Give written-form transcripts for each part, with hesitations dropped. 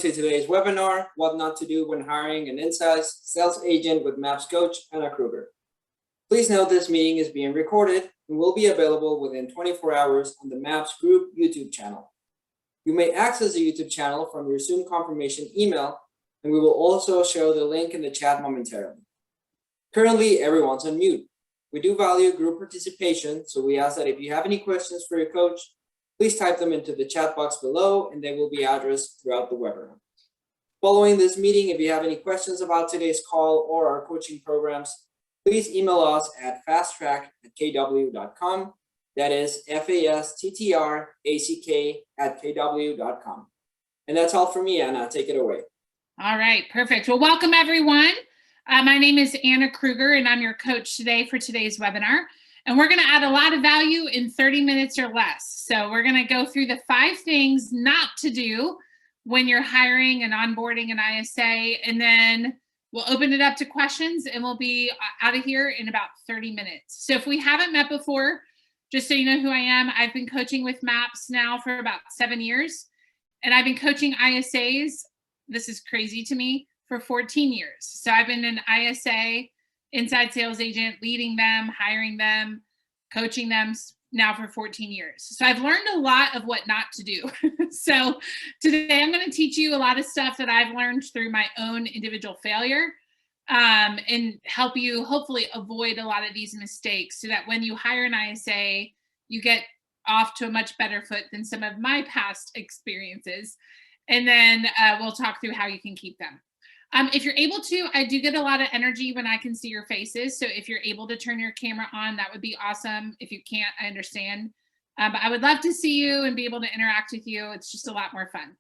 To today's webinar, What Not to Do When Hiring an Inside Sales Agent with MAPS Coach Anna Krueger. Please note this meeting is being recorded and will be available within 24 hours on the MAPS Group YouTube channel. You may access the YouTube channel from your Zoom confirmation email, and we will also show the link in the chat momentarily. Currently, everyone's on mute. We do value group participation, so we ask that if you have any questions for your coach, please type them into the chat box below and they will be addressed throughout the webinar. Following this meeting, if you have any questions about today's call or our coaching programs, please email us at fasttrack@kw.com. That is fasttrack@kw.com. And that's all for me, Anna. Take it away. All right, perfect. Well, welcome everyone. My name is Anna Krueger and I'm your coach today for today's webinar. And we're going to add a lot of value in 30 minutes or less. So we're going to go through the 5 things not to do when you're hiring and onboarding an ISA, and then we'll open it up to questions and we'll be out of here in about 30 minutes. So if we haven't met before, just so you know who I am, I've been coaching with MAPS now for about 7 years, and I've been coaching ISAs, this is crazy to me, for 14 years. So I've been an ISA inside sales agent, leading them, hiring them, coaching them now for 14 years. So I've learned a lot of what not to do. So today I'm going to teach you a lot of stuff that I've learned through my own individual failure, and help you hopefully avoid a lot of these mistakes so that when you hire an ISA, you get off to a much better foot than some of my past experiences. And then we'll talk through how you can keep them. If you're able to, I do get a lot of energy when I can see your faces. So if you're able to turn your camera on, that would be awesome. If you can't, I understand. But I would love to see you and be able to interact with you. It's just a lot more fun.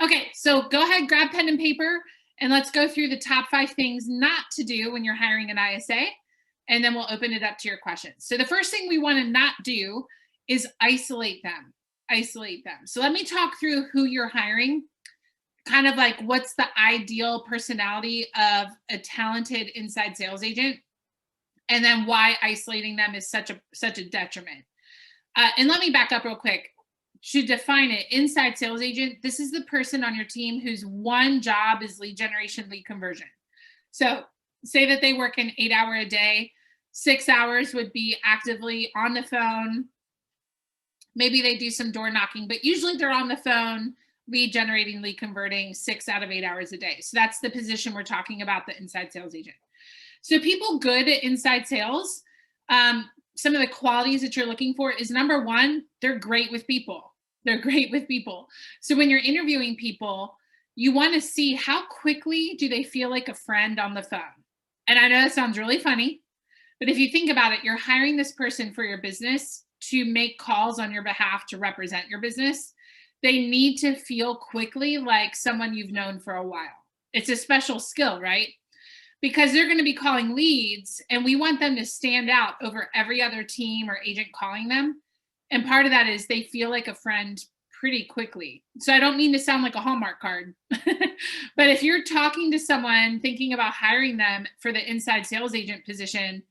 Okay, so go ahead, grab pen and paper, and let's go through the top 5 things not to do when you're hiring an ISA, and then we'll open it up to your questions. So the first thing we want to not do is isolate them. Isolate them. So let me talk through who you're hiring. Kind of like what's the ideal personality of a talented inside sales agent, and then why isolating them is such a detriment. And let me back up real quick. To define it, inside sales agent, this is the person on your team whose one job is lead generation, lead conversion. So say that they work an 8-hour a day, 6 hours would be actively on the phone. Maybe they do some door knocking, but usually they're on the phone, lead generating, lead converting 6 out of 8 hours a day. So that's the position we're talking about, the inside sales agent. So people good at inside sales, some of the qualities that you're looking for is, number one, they're great with people. They're great with people. So when you're interviewing people, you want to see how quickly do they feel like a friend on the phone. And I know that sounds really funny, but if you think about it, you're hiring this person for your business to make calls on your behalf to represent your business. They need to feel quickly like someone you've known for a while. It's a special skill, right? Because they're going to be calling leads and we want them to stand out over every other team or agent calling them. And part of that is they feel like a friend pretty quickly. So I don't mean to sound like a Hallmark card, but if you're talking to someone thinking about hiring them for the inside sales agent position,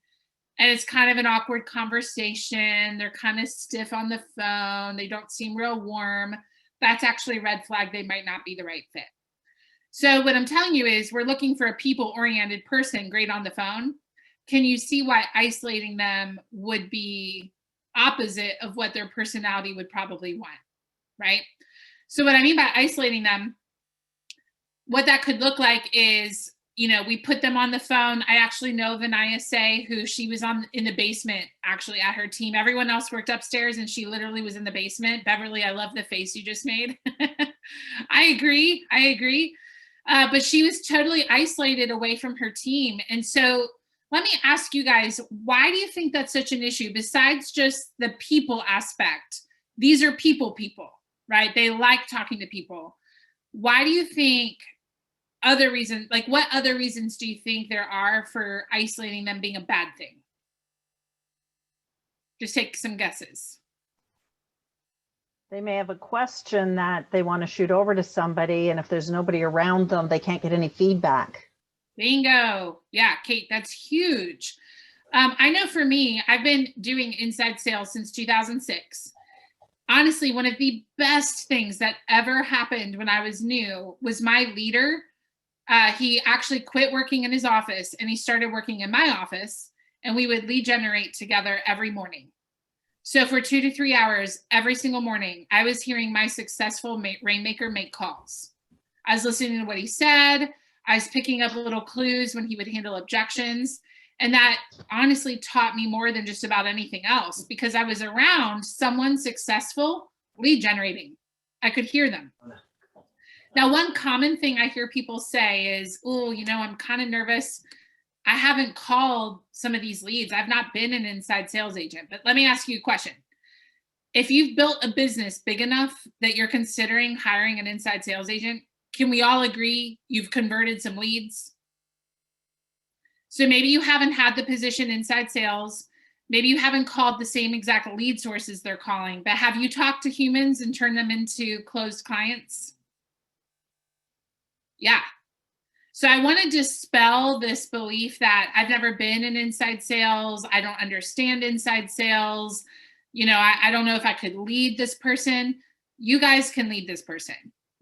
and it's kind of an awkward conversation, they're kind of stiff on the phone, they don't seem real warm, that's actually a red flag. They might not be the right fit. So what I'm telling you is we're looking for a people-oriented person, great on the phone. Can you see why isolating them would be opposite of what their personality would probably want, right? So what I mean by isolating them, what that could look like is, you know, we put them on the phone. I actually know of an ISA who she was in the basement, actually at her team. Everyone else worked upstairs and she literally was in the basement. Beverly, I love the face you just made. I agree. But she was totally isolated away from her team. And so let me ask you guys, why do you think that's such an issue? Besides just the people aspect, these are people, right? They like talking to people. Why do you think other reasons, like what other reasons do you think there are for isolating them being a bad thing? Just take some guesses. They may have a question that they want to shoot over to somebody, and if there's nobody around them, they can't get any feedback. Bingo. Yeah, Kate, that's huge. I know for me, I've been doing inside sales since 2006. honestly, one of the best things that ever happened when I was new was my leader. He actually quit working in his office and he started working in my office, and we would lead generate together every morning. So for 2 to 3 hours every single morning, I was hearing my successful rainmaker make calls. I was listening to what he said. I was picking up little clues when he would handle objections. And that honestly taught me more than just about anything else, because I was around someone successful lead generating. I could hear them. Now, one common thing I hear people say is, oh, I'm kind of nervous. I haven't called some of these leads. I've not been an inside sales agent. But let me ask you a question. If you've built a business big enough that you're considering hiring an inside sales agent, can we all agree you've converted some leads? So maybe you haven't had the position inside sales. Maybe you haven't called the same exact lead sources they're calling, but have you talked to humans and turned them into closed clients? Yeah. So I want to dispel this belief that I've never been in inside sales. I don't understand inside sales. I don't know if I could lead this person. You guys can lead this person.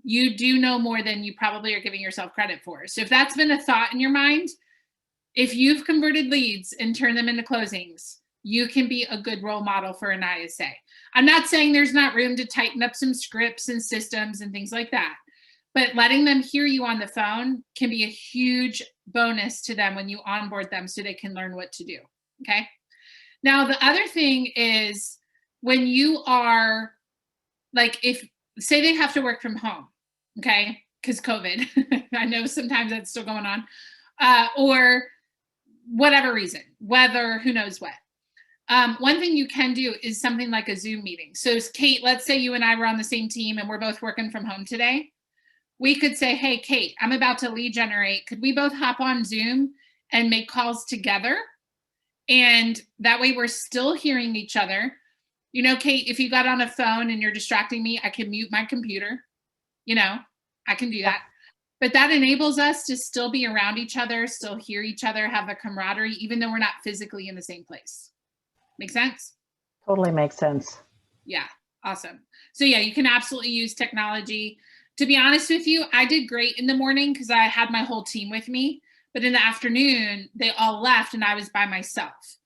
You do know more than you probably are giving yourself credit for. So if that's been a thought in your mind, if you've converted leads and turned them into closings, you can be a good role model for an ISA. I'm not saying there's not room to tighten up some scripts and systems and things like that, but letting them hear you on the phone can be a huge bonus to them when you onboard them so they can learn what to do, okay? Now, the other thing is when you are, if, say they have to work from home, okay, because COVID, I know sometimes that's still going on, or whatever reason, weather, who knows what. One thing you can do is something like a Zoom meeting. So Kate, let's say you and I were on the same team and we're both working from home today. We could say, hey, Kate, I'm about to lead generate. Could we both hop on Zoom and make calls together? And that way we're still hearing each other. Kate, if you got on a phone and you're distracting me, I can mute my computer. I can do that. But that enables us to still be around each other, still hear each other, have a camaraderie, even though we're not physically in the same place. Make sense? Totally makes sense. Yeah, awesome. So yeah, you can absolutely use technology. To be honest with you, I did great in the morning because I had my whole team with me. But in the afternoon, they all left and I was by myself.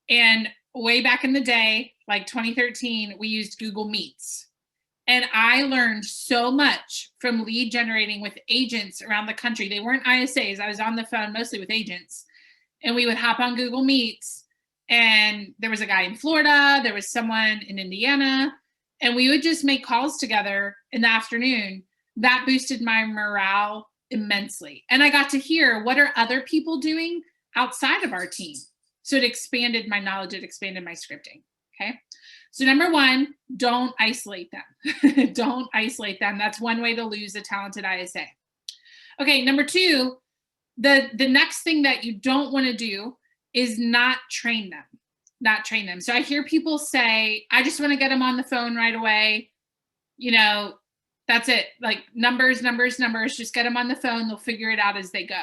And way back in the day, like 2013, we used Google Meets. And I learned so much from lead generating with agents around the country. They weren't ISAs. I was on the phone mostly with agents. And we would hop on Google Meets. And there was a guy in Florida. There was someone in Indiana. And we would just make calls together in the afternoon. That boosted my morale immensely. And I got to hear, what are other people doing outside of our team? So it expanded my knowledge. It expanded my scripting. Okay. So number one, don't isolate them. Don't isolate them. That's one way to lose a talented ISA. Okay, number two, the next thing that you don't want to do is not train them. Not train them. So I hear people say, I just want to get them on the phone right away. That's it. Like numbers, just get them on the phone. They'll figure it out as they go.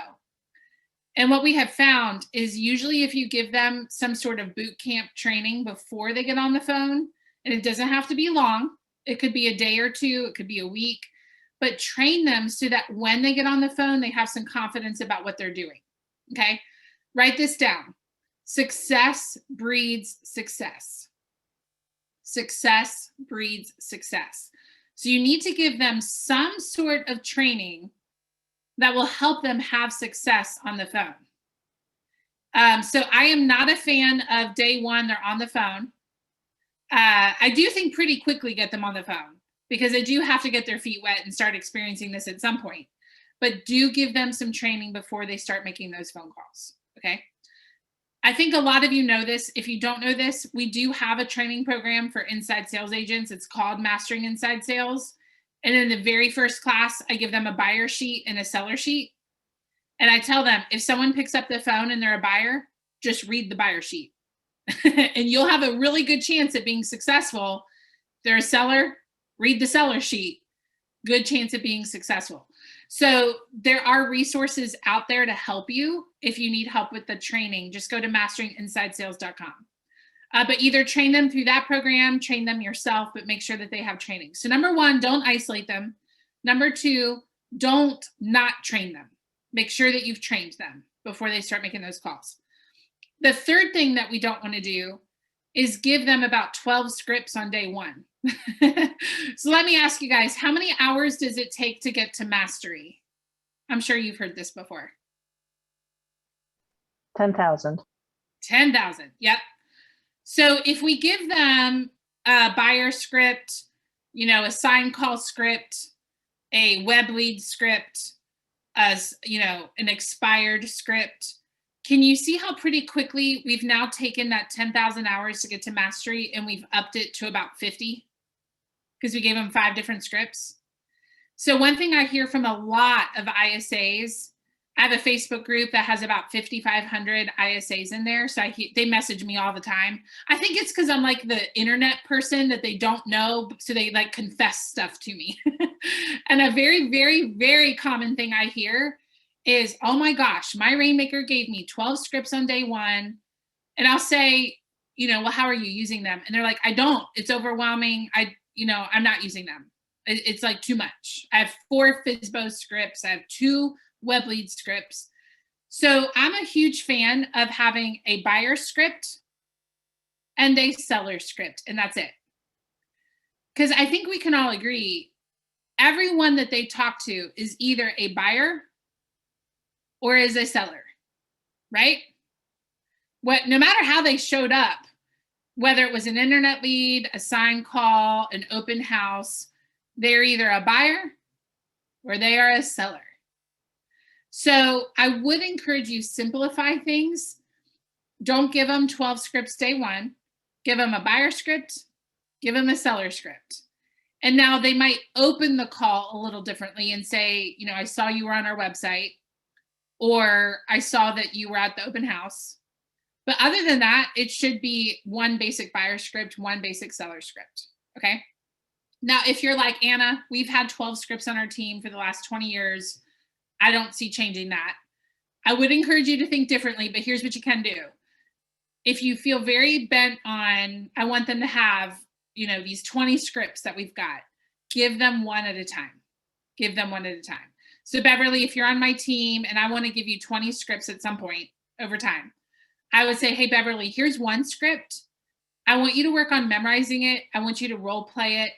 And what we have found is usually if you give them some sort of boot camp training before they get on the phone, and it doesn't have to be long, it could be a day or two, it could be a week, but train them so that when they get on the phone, they have some confidence about what they're doing. Okay. Write this down. Success breeds success. Success breeds success. So you need to give them some sort of training that will help them have success on the phone. So I am not a fan of day one, they're on the phone. I do think pretty quickly get them on the phone because they do have to get their feet wet and start experiencing this at some point. But do give them some training before they start making those phone calls, okay? I think a lot of you know this. If you don't know this, we do have a training program for inside sales agents. It's called Mastering Inside Sales. And in the very first class, I give them a buyer sheet and a seller sheet. And I tell them, if someone picks up the phone and they're a buyer, just read the buyer sheet. And you'll have a really good chance at being successful. If they're a seller, read the seller sheet. Good chance of being successful. So there are resources out there to help you. If you need help with the training, just go to masteringinsidesales.com. But either train them through that program, train them yourself, but make sure that they have training. So number one, don't isolate them. Number two, don't not train them. Make sure that you've trained them before they start making those calls. The third thing that we don't want to do is give them about 12 scripts on day one. So let me ask you guys, how many hours does it take to get to mastery? I'm sure you've heard this before. 10,000. 10,000. Yep. So if we give them a buyer script, a sign call script, a web lead script, as an expired script, can you see how pretty quickly we've now taken that 10,000 hours to get to mastery and we've upped it to about 50 because we gave them 5 different scripts? So one thing I hear from a lot of ISAs, I have a Facebook group that has about 5,500 ISAs in there. So they message me all the time. I think it's because I'm like the internet person that they don't know. So they like confess stuff to me. And a very, very, very common thing I hear is, oh my gosh, my Rainmaker gave me 12 scripts on day one. And I'll say, well, how are you using them? And they're like, I don't, it's overwhelming. I'm not using them. It's like too much. I have 4 FSBO scripts. I have 2 web lead scripts. So I'm a huge fan of having a buyer script and a seller script, and that's it. Because I think we can all agree, everyone that they talk to is either a buyer or is a seller, right? No matter how they showed up, whether it was an internet lead, a sign call, an open house, they're either a buyer or they are a seller. So I would encourage you simplify things. Don't give them 12 scripts day one. Give them a buyer script, give them a seller script. And now they might open the call a little differently and say, I saw you were on our website, or I saw that you were at the open house. But other than that, it should be 1 basic buyer script, 1 basic seller script. Okay. Now, if you're like, Anna, we've had 12 scripts on our team for the last 20 years. I don't see changing that. I would encourage you to think differently, but here's what you can do. If you feel very bent on, I want them to have, these 20 scripts that we've got, give them 1 at a time. Give them 1 at a time. So Beverly, if you're on my team and I want to give you 20 scripts at some point over time, I would say, hey, Beverly, here's 1 script. I want you to work on memorizing it. I want you to role play it.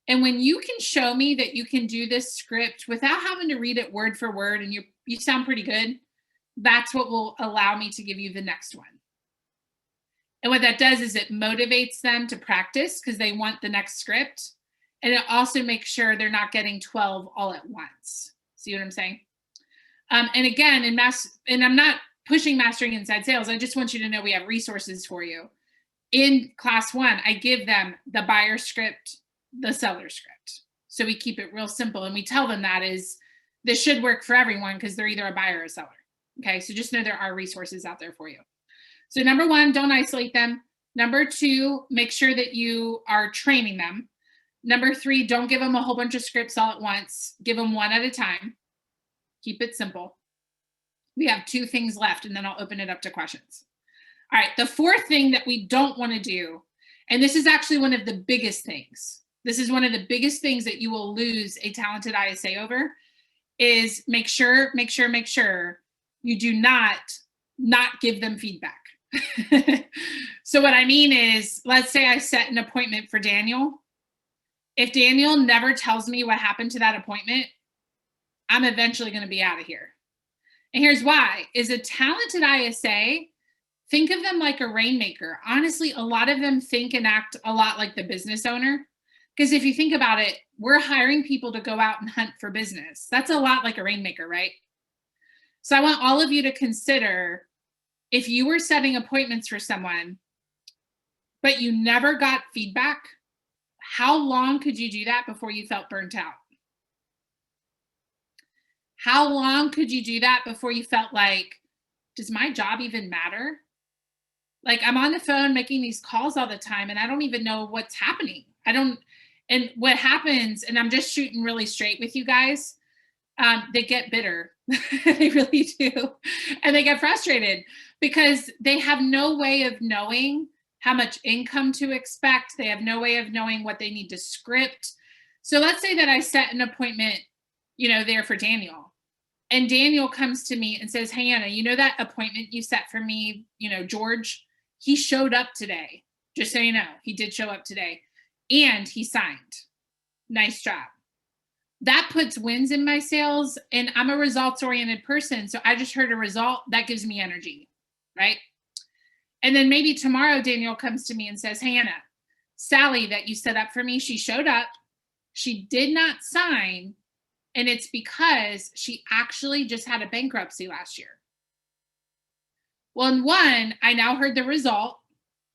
And when you can show me that you can do this script without having to read it word for word and you sound pretty good, that's what will allow me to give you the next one. And what that does is it motivates them to practice because they want the next script. And it also makes sure they're not getting 12 all at once. See what I'm saying? And again, and I'm not pushing Mastering Inside Sales. I just want you to know we have resources for you. In class 1, I give them the buyer script, the seller script. So we keep it real simple. And we tell them that this should work for everyone because they're either a buyer or a seller. Okay. So just know there are resources out there for you. So number 1, don't isolate them. Number 2, make sure that you are training them. Number 3, don't give them a whole bunch of scripts all at once. Give them 1 at a time. Keep it simple. We have 2 things left and then I'll open it up to questions. All right. The 4th thing that we don't want to do, and this is actually one of the biggest things. This is one of the biggest things that you will lose a talented ISA over is make sure you do not give them feedback. So what I mean is, let's say I set an appointment for Daniel. If Daniel never tells me what happened to that appointment, I'm eventually going to be out of here. And here's why. Is a talented ISA, think of them like a rainmaker. Honestly, a lot of them think and act a lot like the business owner. Because if you think about it, we're hiring people to go out and hunt for business. That's a lot like a rainmaker, right? So I want all of you to consider, if you were setting appointments for someone, but you never got feedback, how long could you do that before you felt burnt out? How long could you do that before you felt like, does my job even matter? Like, I'm on the phone making these calls all the time and I don't even know what's happening. And what happens, and I'm just shooting really straight with you guys, they get bitter. They really do. And they get frustrated because they have no way of knowing how much income to expect. They have no way of knowing what they need to script. So let's say that I set an appointment, there for Daniel. And Daniel comes to me and says, hey, Anna, that appointment you set for me, George, he showed up today. Just so you know, he did show up today and he signed. Nice job. That puts wins in my sales, and I'm a results-oriented person. So I just heard a result that gives me energy, right? And then maybe tomorrow Daniel comes to me and says, hey, Anna, Sally that you set up for me, she showed up. She did not sign. And it's because she actually just had a bankruptcy last year. Well, in one, I now heard the result.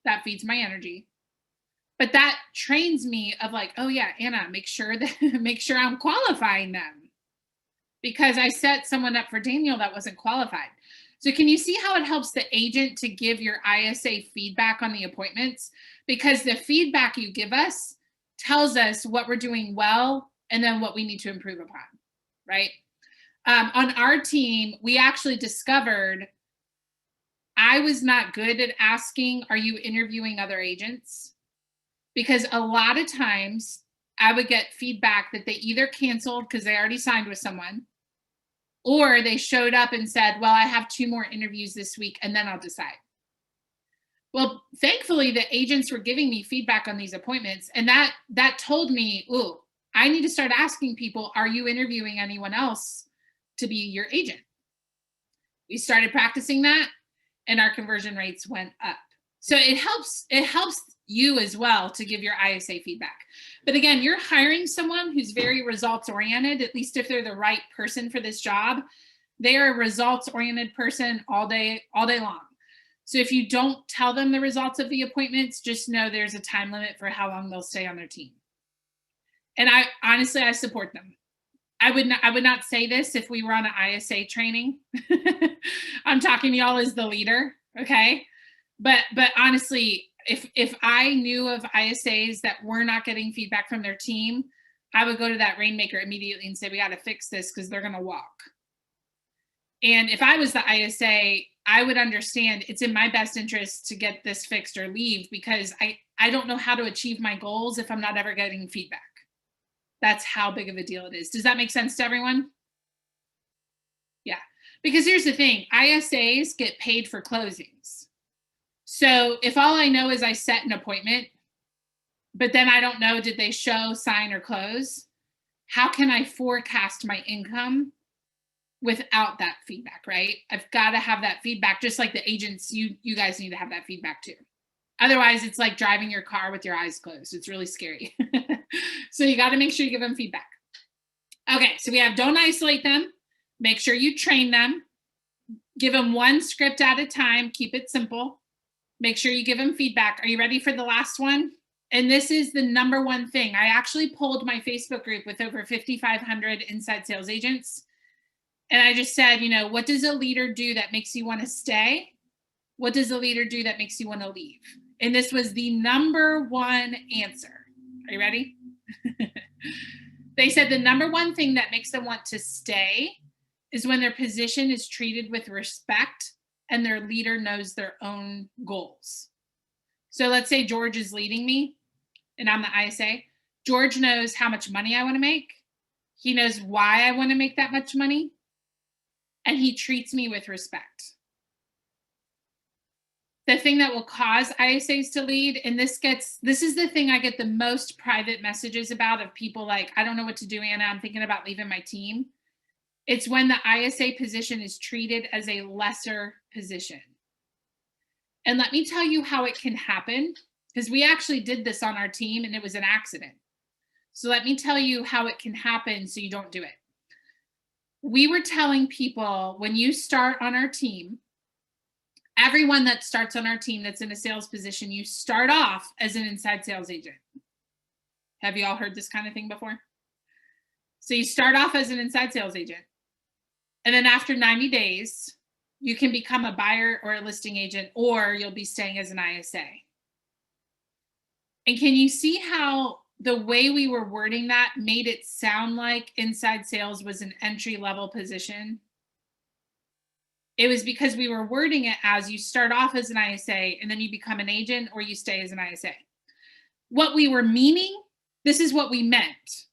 That feeds my energy. But that trains me of like, oh yeah, Anna, make sure I'm qualifying them, because I set someone up for Daniel that wasn't qualified. So can you see how it helps the agent to give your ISA feedback on the appointments? Because the feedback you give us tells us what we're doing well and then what we need to improve upon, right? On our team, we actually discovered I was not good at asking, are you interviewing other agents? Because a lot of times I would get feedback that they either canceled because they already signed with someone, or they showed up and said, well, I have 2 more interviews this week and then I'll decide. Well, thankfully the agents were giving me feedback on these appointments, and that told me, ooh, I need to start asking people, are you interviewing anyone else to be your agent? We started practicing that and our conversion rates went up. So it helps you as well to give your ISA feedback. But again, you're hiring someone who's very results oriented, at least if they're the right person for this job. They are a results oriented person all day long. So if you don't tell them the results of the appointments, just know there's a time limit for how long they'll stay on their team. And I honestly support them. I would not say this if we were on an ISA training. I'm talking to y'all as the leader, okay? But honestly, if I knew of ISAs that were not getting feedback from their team, I would go to that rainmaker immediately and say, we got to fix this because they're going to walk. And if I was the ISA, I would understand it's in my best interest to get this fixed or leave, because I don't know how to achieve my goals if I'm not ever getting feedback. That's how big of a deal it is. Does that make sense to everyone? Yeah, because here's the thing, ISAs get paid for closings. So if all I know is I set an appointment, but then I don't know, did they show, sign, or close? How can I forecast my income without that feedback, right? I've got to have that feedback, just like the agents, you guys need to have that feedback too. Otherwise, it's like driving your car with your eyes closed. It's really scary. So you got to make sure you give them feedback. Okay, so we have don't isolate them. Make sure you train them. Give them one script at a time. Keep it simple. Make sure you give them feedback. Are you ready for the last one? And this is the number one thing. I actually polled my Facebook group with over 5,500 inside sales agents. And I just said, what does a leader do that makes you want to stay? What does a leader do that makes you want to leave? And this was the number one answer. Are you ready? They said the number one thing that makes them want to stay is when their position is treated with respect and their leader knows their own goals. So let's say George is leading me and I'm the ISA. George knows how much money I want to make. He knows why I want to make that much money. And he treats me with respect. The thing that will cause ISAs to lead, and this is the thing I get the most private messages about, of people like, I don't know what to do, Anna, I'm thinking about leaving my team. It's when the ISA position is treated as a lesser position. And let me tell you how it can happen, because we actually did this on our team and it was an accident. So let me tell you how it can happen so you don't do it. We were telling people, when you start on our team, everyone that starts on our team that's in a sales position, you start off as an inside sales agent. Have you all heard this kind of thing before? So you start off as an inside sales agent. And then after 90 days, you can become a buyer or a listing agent, or you'll be staying as an ISA. And can you see how the way we were wording that made it sound like inside sales was an entry-level position? It was because we were wording it as you start off as an ISA and then you become an agent, or you stay as an ISA. What we were meaning, this is what we meant.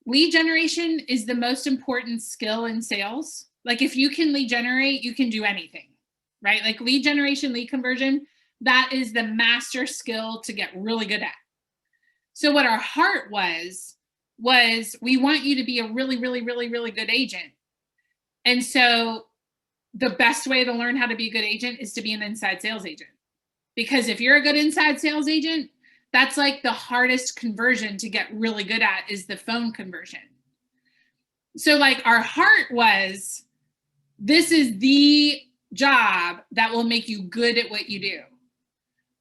Lead generation is the most important skill in sales. Like if you can lead generate, you can do anything, right? Like lead generation, lead conversion, that is the master skill to get really good at. So what our heart was we want you to be a really, really, really, really good agent. And so the best way to learn how to be a good agent is to be an inside sales agent. Because if you're a good inside sales agent, that's like the hardest conversion to get really good at, is the phone conversion. So like our heart was, this is the job that will make you good at what you do.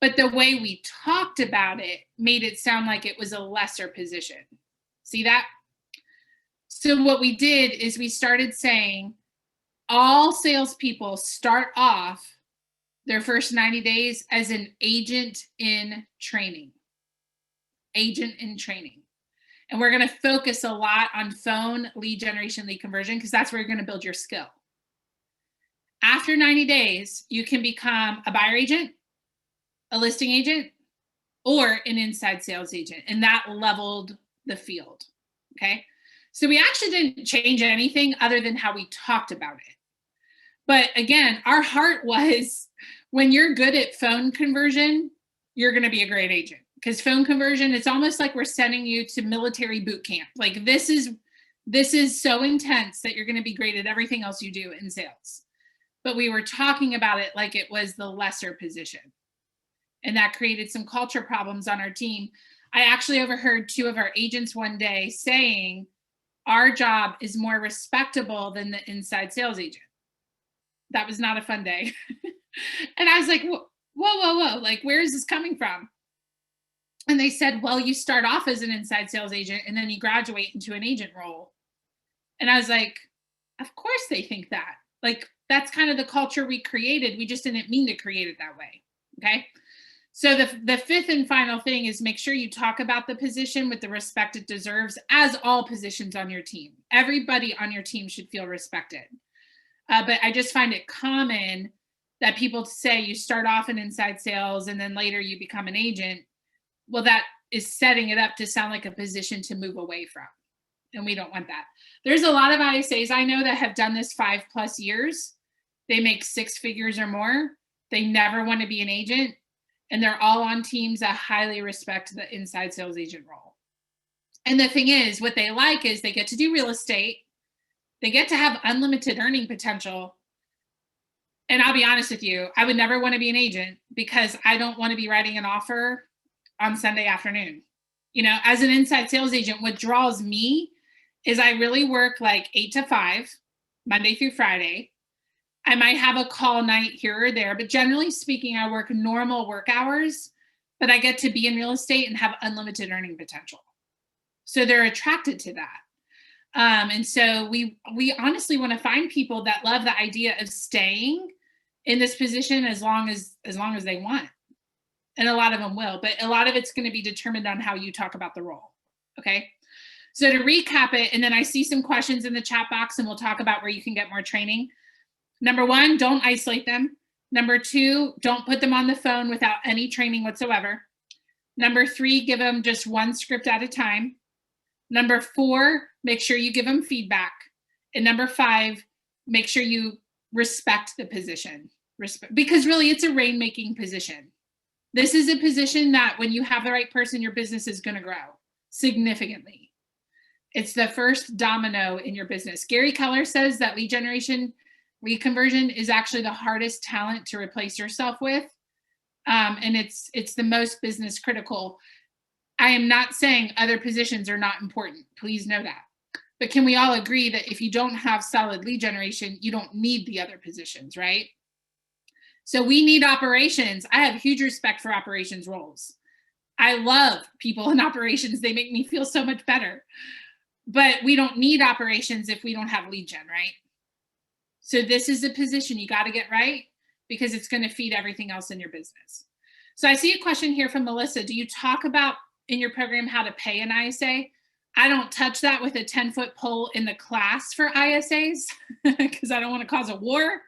But the way we talked about it made it sound like it was a lesser position. See that? So what we did is we started saying all salespeople start off their first 90 days as an agent in training. Agent in training. And we're going to focus a lot on phone, lead generation, lead conversion, because that's where you're going to build your skill. After 90 days, you can become a buyer agent, a listing agent, or an inside sales agent. And that leveled the field. Okay. So we actually didn't change anything other than how we talked about it. But again, our heart was, when you're good at phone conversion, you're going to be a great agent. Because phone conversion, it's almost like we're sending you to military boot camp. Like this is so intense that you're going to be great at everything else you do in sales. But we were talking about it like it was the lesser position. And that created some culture problems on our team. I actually overheard two of our agents one day saying, our job is more respectable than the inside sales agent. That was not a fun day. And I was like, whoa, like, where is this coming from? And they said, well, you start off as an inside sales agent and then you graduate into an agent role. And I was like, of course they think that. Like, that's kind of the culture we created. We just didn't mean to create it that way. Okay. So the fifth and final thing is make sure you talk about the position with the respect it deserves, as all positions on your team. Everybody on your team should feel respected. But I just find it common that people say you start off in inside sales and then later you become an agent. Well, that is setting it up to sound like a position to move away from. And we don't want that. There's a lot of ISAs I know that have done this 5+ years. They make 6 figures or more. They never want to be an agent. And they're all on teams that highly respect the inside sales agent role. And the thing is, what they like is they get to do real estate. They get to have unlimited earning potential. And I'll be honest with you, I would never want to be an agent because I don't want to be writing an offer on Sunday afternoon. You know, as an inside sales agent, what draws me is I really work like 8 to 5, Monday through Friday. I might have a call night here or there, but generally speaking, I work normal work hours, but I get to be in real estate and have unlimited earning potential. So they're attracted to that. And so we honestly want to find people that love the idea of staying in this position as long as they want. And a lot of them will, but a lot of it's going to be determined on how you talk about the role. Okay. So to recap it, and then I see some questions in the chat box and we'll talk about where you can get more training. Number 1, don't isolate them. Number 2, don't put them on the phone without any training whatsoever. Number 3, give them just one script at a time. Number 4, make sure you give them feedback. And number 5, make sure you respect the position. Because really it's a rainmaking position. This is a position that when you have the right person, your business is going to grow significantly. It's the first domino in your business. Gary Keller says that lead generation, lead conversion is actually the hardest talent to replace yourself with. And it's the most business critical. I am not saying other positions are not important. Please know that. But can we all agree that if you don't have solid lead generation, you don't need the other positions, right? So we need operations. I have huge respect for operations roles. I love people in operations. They make me feel so much better. But we don't need operations if we don't have lead gen, right? So this is a position you got to get right because it's going to feed everything else in your business. So I see a question here from Melissa. Do you talk about in your program how to pay an ISA? I don't touch that with a 10-foot pole in the class for ISAs because I don't want to cause a war.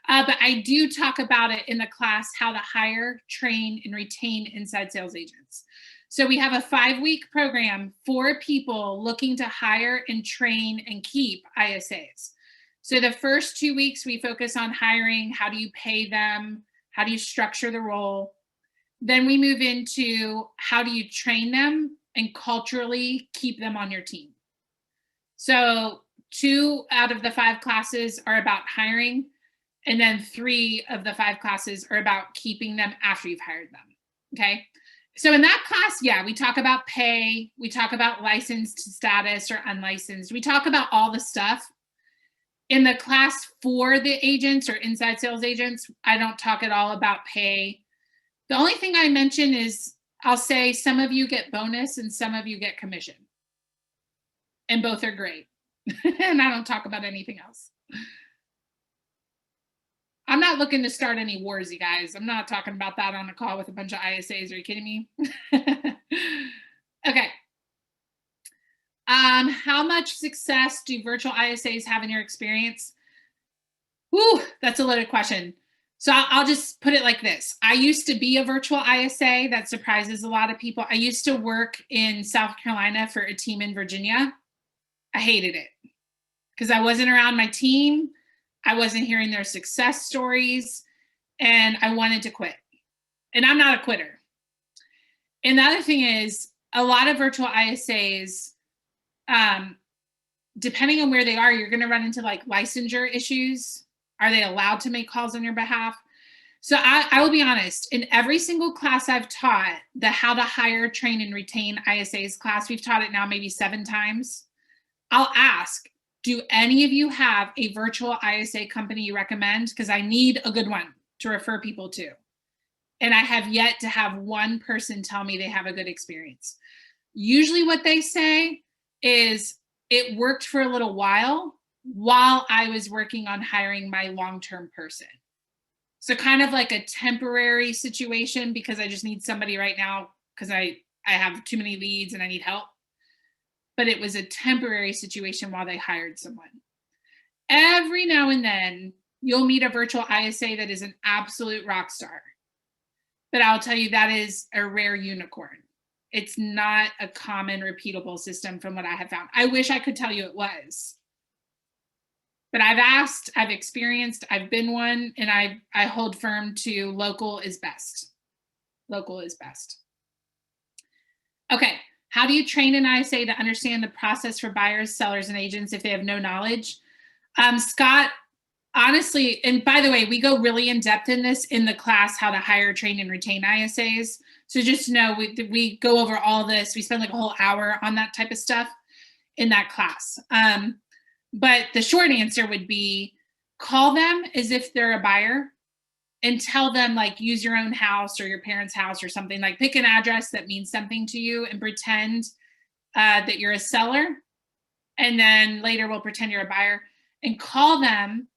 But I do talk about it in the class, how to hire, train, and retain inside sales agents. So we have a 5-week program for people looking to hire and train and keep ISAs. So the first 2 weeks, we focus on hiring. How do you pay them? How do you structure the role? Then we move into how do you train them and culturally keep them on your team. So 2 out of the 5 classes are about hiring, and then 3 of the 5 classes are about keeping them after you've hired them, okay? So in that class, yeah, we talk about pay, we talk about licensed status or unlicensed, we talk about all the stuff. In the class for the agents or inside sales agents, I don't talk at all about pay. The only thing I mention is I'll say some of you get bonus and some of you get commission. And both are great. And I don't talk about anything else. I'm not looking to start any wars, you guys. I'm not talking about that on a call with a bunch of ISAs. Are you kidding me? Okay. How much success do virtual ISAs have in your experience? Whew, that's a loaded question. So I'll just put it like this. I used to be a virtual ISA. That surprises a lot of people. I used to work in South Carolina for a team in Virginia. I hated it because I wasn't around my team. I wasn't hearing their success stories, and I wanted to quit. And I'm not a quitter. And the other thing is, a lot of virtual ISAs, depending on where they are, you're going to run into like licensure issues. Are they allowed to make calls on your behalf? So I will be honest, in every single class I've taught, the how to hire, train, and retain ISAs class, we've taught it now maybe 7 times. I'll ask, do any of you have a virtual ISA company you recommend? Because I need a good one to refer people to. And I have yet to have one person tell me they have a good experience. Usually what they say is it worked for a little while I was working on hiring my long-term person. So kind of like a temporary situation because I just need somebody right now because I have too many leads and I need help. But it was a temporary situation while they hired someone. Every now and then, you'll meet a virtual ISA that is an absolute rock star. But I'll tell you, that is a rare unicorn. It's not a common, repeatable system from what I have found. I wish I could tell you it was. But I've asked, I've experienced, I've been one, and I hold firm to local is best. Local is best. Okay. How do you train an ISA to understand the process for buyers, sellers, and agents if they have no knowledge? Scott, honestly, and by the way, we go really in depth in this in the class, how to hire, train, and retain ISAs. So just know we go over all this. We spend like a whole hour on that type of stuff in that class. But the short answer would be call them as if they're a buyer and tell them, like, use your own house or your parents' house or something. Like, pick an address that means something to you and pretend that you're a seller. And then later we'll pretend you're a buyer and call them,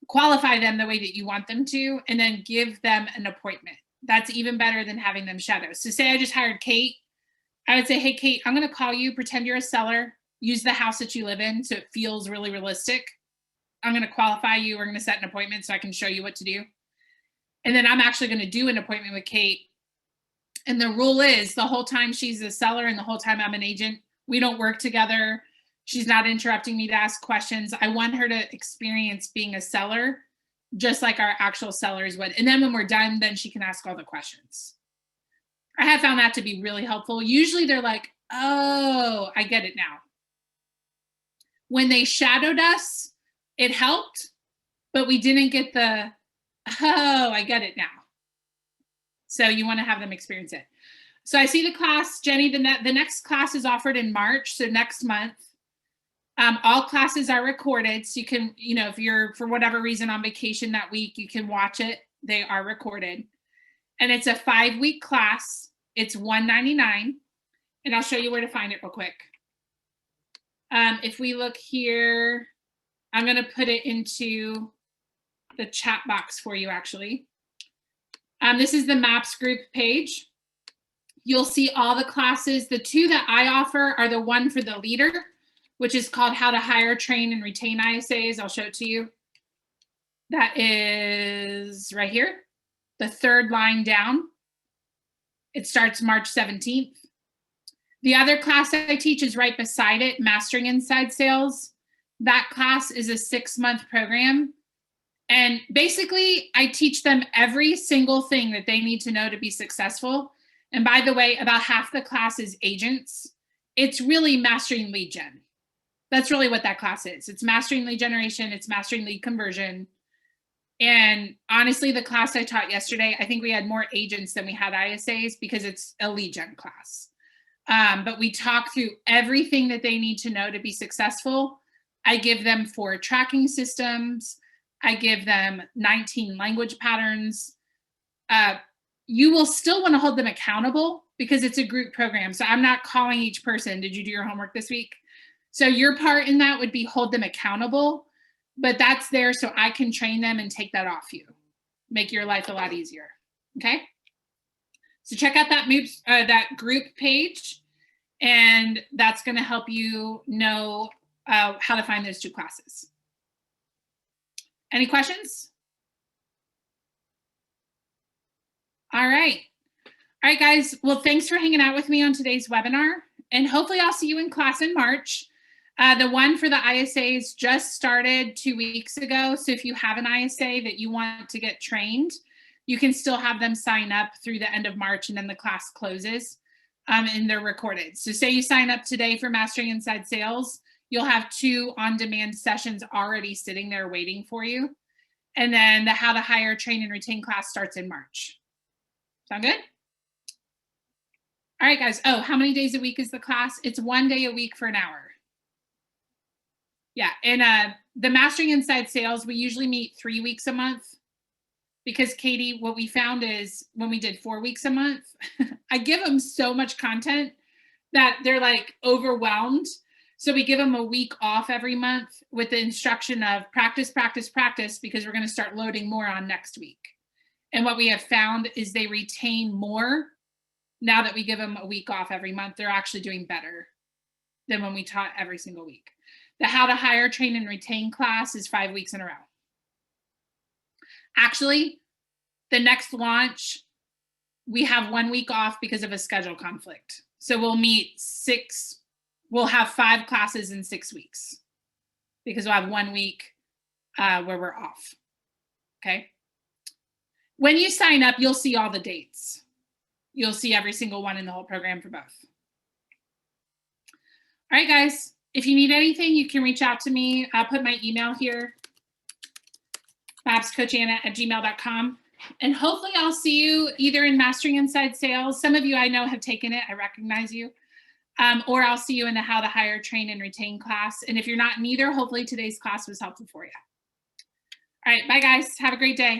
qualify them the way that you want them to, and then give them an appointment. That's even better than having them shadow. So say I just hired Kate. I would say, hey, Kate, I'm going to call you, pretend you're a seller, use the house that you live in so it feels really realistic. I'm going to qualify you. We're going to set an appointment so I can show you what to do. And then I'm actually going to do an appointment with Kate. And the rule is the whole time she's a seller and the whole time I'm an agent, we don't work together. She's not interrupting me to ask questions. I want her to experience being a seller just like our actual sellers would. And then when we're done, then she can ask all the questions. I have found that to be really helpful. Usually they're like, oh, I get it now. When they shadowed us, it helped, but we didn't get the, oh, I get it now. So you want to have them experience it. So I see the class, Jenny, the next class is offered in March, so next month. All classes are recorded, so you can, if you're for whatever reason on vacation that week, you can watch it. They are recorded. And it's a 5-week class. It's $199. And I'll show you where to find it real quick. If we look here, I'm going to put it into the chat box for you, actually. This is the MAPS group page. You'll see all the classes. The two that I offer are the one for the leader, which is called How to Hire, Train, and Retain ISAs. I'll show it to you. That is right here, the third line down. It starts March 17th. The other class I teach is right beside it, Mastering Inside Sales. That class is a 6-month program. And basically, I teach them every single thing that they need to know to be successful. And by the way, about half the class is agents. It's really mastering lead gen. That's really what that class is. It's mastering lead generation. It's mastering lead conversion. And honestly, the class I taught yesterday, I think we had more agents than we had ISAs because it's a lead gen class. But we talk through everything that they need to know to be successful. I give them 4 tracking systems. I give them 19 language patterns. You will still want to hold them accountable because it's a group program. So I'm not calling each person, did you do your homework this week? So your part in that would be hold them accountable, but that's there so I can train them and take that off you. Make your life a lot easier, okay? So check out that MAPS, that group page, and that's gonna help you know how to find those 2 classes. Any questions? All right. All right, guys. Well, thanks for hanging out with me on today's webinar. And hopefully I'll see you in class in March. The one for the ISAs just started 2 weeks ago. So if you have an ISA that you want to get trained, you can still have them sign up through the end of March and then the class closes and they're recorded. So say you sign up today for Mastering Inside Sales, you'll have 2 on-demand sessions already sitting there waiting for you. And then the How to Hire, Train, and Retain class starts in March. Sound good? All right, guys. Oh, how many days a week is the class? It's 1 day a week for an hour. Yeah, and the Mastering Inside Sales, we usually meet 3 weeks a month because Katie, what we found is when we did 4 weeks a month, I give them so much content that they're like overwhelmed. So we give them a week off every month with the instruction of practice, practice, practice, because we're going to start loading more on next week. And what we have found is they retain more now that we give them a week off every month. They're actually doing better than when we taught every single week. The How to Hire, Train, and Retain class is 5 weeks in a row. Actually, the next launch, we have 1 week off because of a schedule conflict. So we'll have 5 classes in 6 weeks because we'll have 1 week where we're off, okay? When you sign up, you'll see all the dates. You'll see every single one in the whole program for both. All right, guys, if you need anything, you can reach out to me. I'll put my email here, mapscoachanna@gmail.com. And hopefully I'll see you either in Mastering Inside Sales. Some of you I know have taken it. I recognize you. Or I'll see you in the How to Hire, Train, and Retain class. And if you're not in either, hopefully today's class was helpful for you. All right, bye, guys. Have a great day.